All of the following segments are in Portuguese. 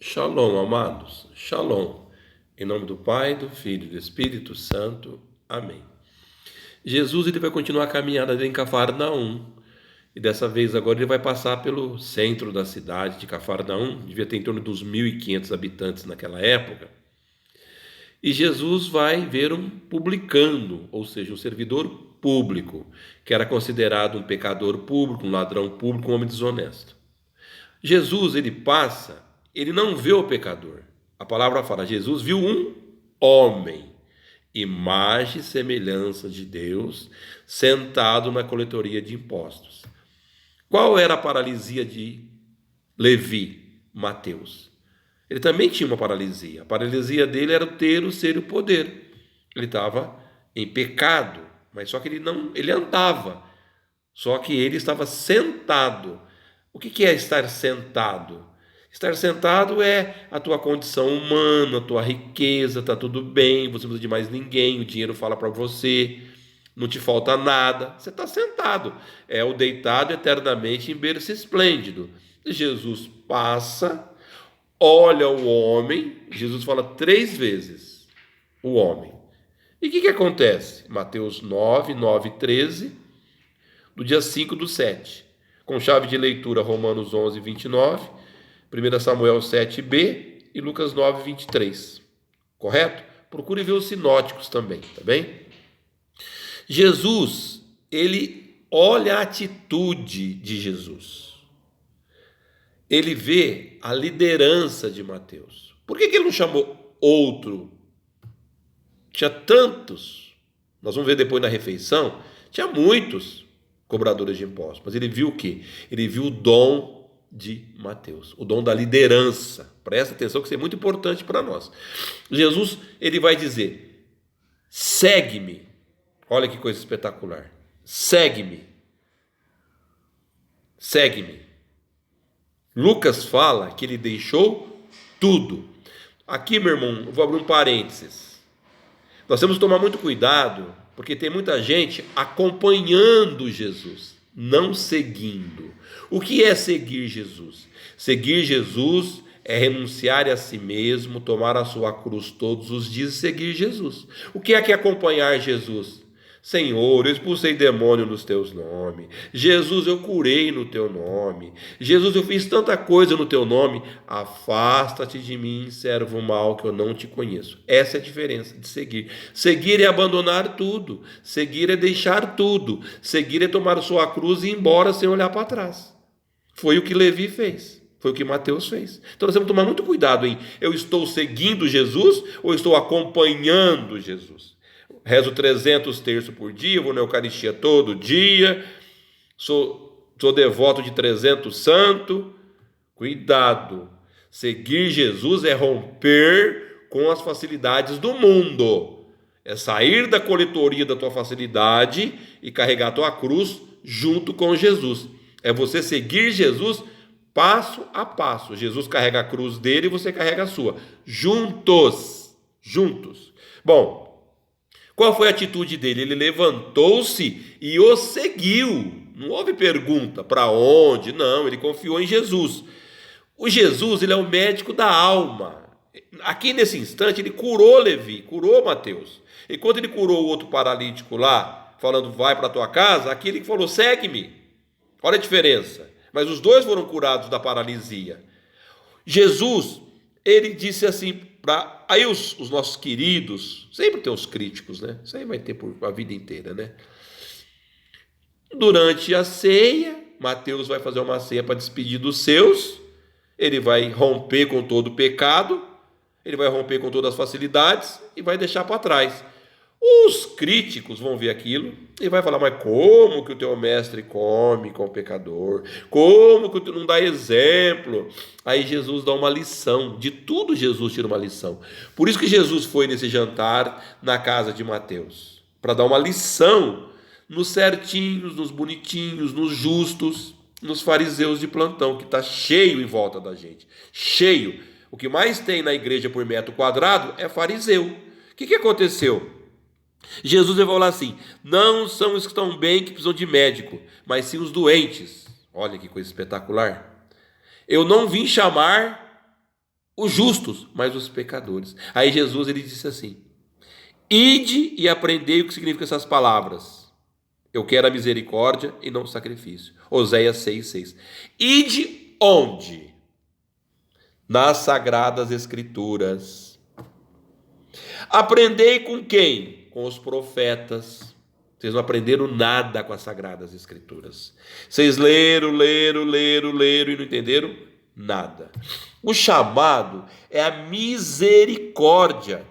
Shalom, amados. Shalom. Em nome do Pai, do Filho e do Espírito Santo. Amém. Jesus ele vai continuar a caminhada dele em Cafarnaum. E dessa vez agora ele vai passar pelo centro da cidade de Cafarnaum. Devia ter em torno dos 1.500 habitantes naquela época. E Jesus vai ver um publicano, ou seja, um servidor público, que era considerado um pecador público, um ladrão público, um homem desonesto. Jesus, ele passa, ele não vê o pecador. A palavra fala, Jesus viu um homem, imagem e semelhança de Deus, sentado na coletoria de impostos. Qual era a paralisia de Levi? Mateus. Ele também tinha uma paralisia. A paralisia dele era o ter, o ser e o poder. Ele estava em pecado, mas só que ele andava. Só que ele estava sentado. O que é estar sentado? Estar sentado é a tua condição humana, a tua riqueza, está tudo bem, você não precisa de mais ninguém, o dinheiro fala para você, não te falta nada, você está sentado. É o deitado eternamente em berço esplêndido. Jesus passa, olha o homem, Jesus fala 3 vezes, o homem. E o que acontece? Mateus 9, 9 e 13, do dia 5/7. Com chave de leitura Romanos 11, 29, 1 Samuel 7b e Lucas 9, 23. Correto? Procure ver os sinóticos também, tá bem? Jesus, ele olha a atitude de Jesus. Ele vê a liderança de Mateus. Por que ele não chamou outro? Tinha tantos. Nós vamos ver depois na refeição. Tinha muitos cobradores de impostos. Mas ele viu o quê? Ele viu o dom de Mateus, o dom da liderança. Presta atenção que isso é muito importante para nós. Jesus, ele vai dizer, segue-me. Olha que coisa espetacular. Segue-me. Segue-me. Lucas fala que ele deixou tudo. Aqui, meu irmão, eu vou abrir um parênteses. Nós temos que tomar muito cuidado, porque tem muita gente acompanhando Jesus, não seguindo. O que é seguir Jesus? Seguir Jesus é renunciar a si mesmo, tomar a sua cruz todos os dias e seguir Jesus. O que é acompanhar Jesus? Senhor, eu expulsei demônio nos teus nomes. Jesus, eu curei no teu nome. Jesus, eu fiz tanta coisa no teu nome. Afasta-te de mim, servo mau, que eu não te conheço. Essa é a diferença de seguir. Seguir é abandonar tudo. Seguir é deixar tudo. Seguir é tomar sua cruz e ir embora sem olhar para trás. Foi o que Levi fez. Foi o que Mateus fez. Então nós temos que tomar muito cuidado em eu estou seguindo Jesus ou estou acompanhando Jesus. Rezo 300 terços por dia, vou na Eucaristia todo dia, sou devoto de 300 santo. Cuidado, seguir Jesus é romper com as facilidades do mundo, é sair da coletoria da tua facilidade e carregar a tua cruz junto com Jesus. É você seguir Jesus passo a passo. Jesus carrega a cruz dele e você carrega a sua, juntos. Bom, qual foi a atitude dele? Ele levantou-se e o seguiu. Não houve pergunta para onde, não, ele confiou em Jesus. O Jesus, ele é o médico da alma. Aqui nesse instante, ele curou Levi, curou Mateus. E quando ele curou o outro paralítico lá, falando, vai para a tua casa, aqui ele falou, segue-me. Olha a diferença. Mas os dois foram curados da paralisia. Jesus, ele disse assim, aí os nossos queridos, sempre tem os críticos, né? Isso aí vai ter por a vida inteira, né? Durante a ceia, Mateus vai fazer uma ceia para despedir dos seus, ele vai romper com todo o pecado, ele vai romper com todas as facilidades e vai deixar para trás. Os críticos vão ver aquilo e vai falar, mas como que o teu mestre come com o pecador? Como que tu não dá exemplo? Aí Jesus dá uma lição, de tudo Jesus tira uma lição. Por isso que Jesus foi nesse jantar na casa de Mateus, para dar uma lição nos certinhos, nos bonitinhos, nos justos, nos fariseus de plantão, que está cheio em volta da gente, cheio. O que mais tem na igreja por metro quadrado é fariseu. O que aconteceu? Jesus vai falar assim, não são os que estão bem que precisam de médico, mas sim os doentes. Olha que coisa espetacular. Eu não vim chamar os justos, mas os pecadores. Aí Jesus ele disse assim: ide e aprendei o que significam essas palavras. Eu quero a misericórdia e não o sacrifício. Oséias 6,6. Ide onde? Nas Sagradas Escrituras. Aprendei com quem? Com os profetas. Vocês não aprenderam nada com as Sagradas Escrituras. Vocês leram e não entenderam nada. O chamado é a misericórdia.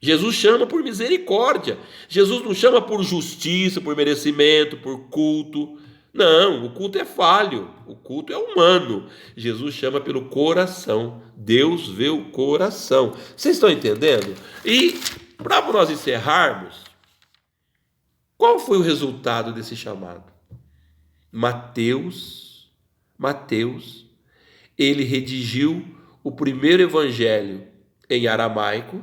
Jesus chama por misericórdia. Jesus não chama por justiça, por merecimento, por culto. Não, o culto é falho, o culto é humano. Jesus chama pelo coração. Deus vê o coração. Vocês estão entendendo? E para nós encerrarmos, qual foi o resultado desse chamado? Mateus, ele redigiu o primeiro evangelho em aramaico.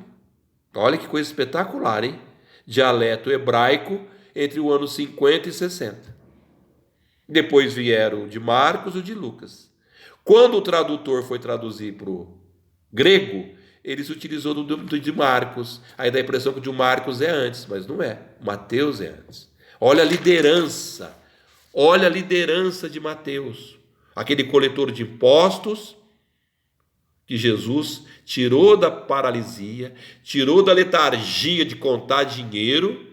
Olha que coisa espetacular, hein? Dialeto hebraico entre o ano 50 e 60. Depois vieram o de Marcos e o de Lucas. Quando o tradutor foi traduzir para o grego, ele se utilizou do de Marcos. Aí dá a impressão que o de Marcos é antes, mas não é. Mateus é antes. Olha a liderança de Mateus. Aquele coletor de impostos que Jesus tirou da paralisia, tirou da letargia de contar dinheiro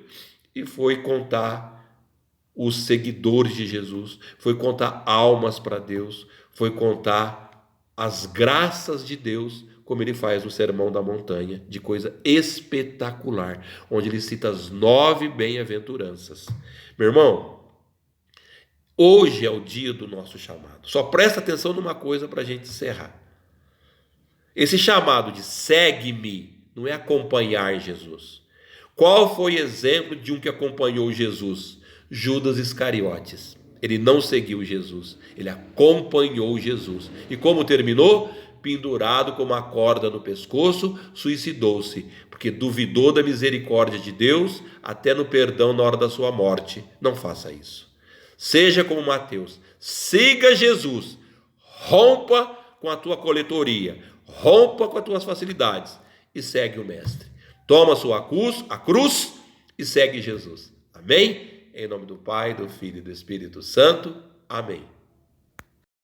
e foi contar os seguidores de Jesus, foi contar almas para Deus, foi contar as graças de Deus, como ele faz no Sermão da Montanha, de coisa espetacular, onde ele cita as 9 bem-aventuranças. Meu irmão, hoje é o dia do nosso chamado. Só presta atenção numa coisa para a gente encerrar. Esse chamado de segue-me não é acompanhar Jesus. Qual foi o exemplo de um que acompanhou Jesus? Judas Iscariotes. Ele não seguiu Jesus, ele acompanhou Jesus. E como terminou? Pendurado com uma corda no pescoço, suicidou-se, porque duvidou da misericórdia de Deus, até no perdão na hora da sua morte. Não faça isso. Seja como Mateus, siga Jesus, rompa com a tua coletoria, rompa com as tuas facilidades e segue o Mestre. Toma a cruz e segue Jesus. Amém? Em nome do Pai, do Filho e do Espírito Santo. Amém.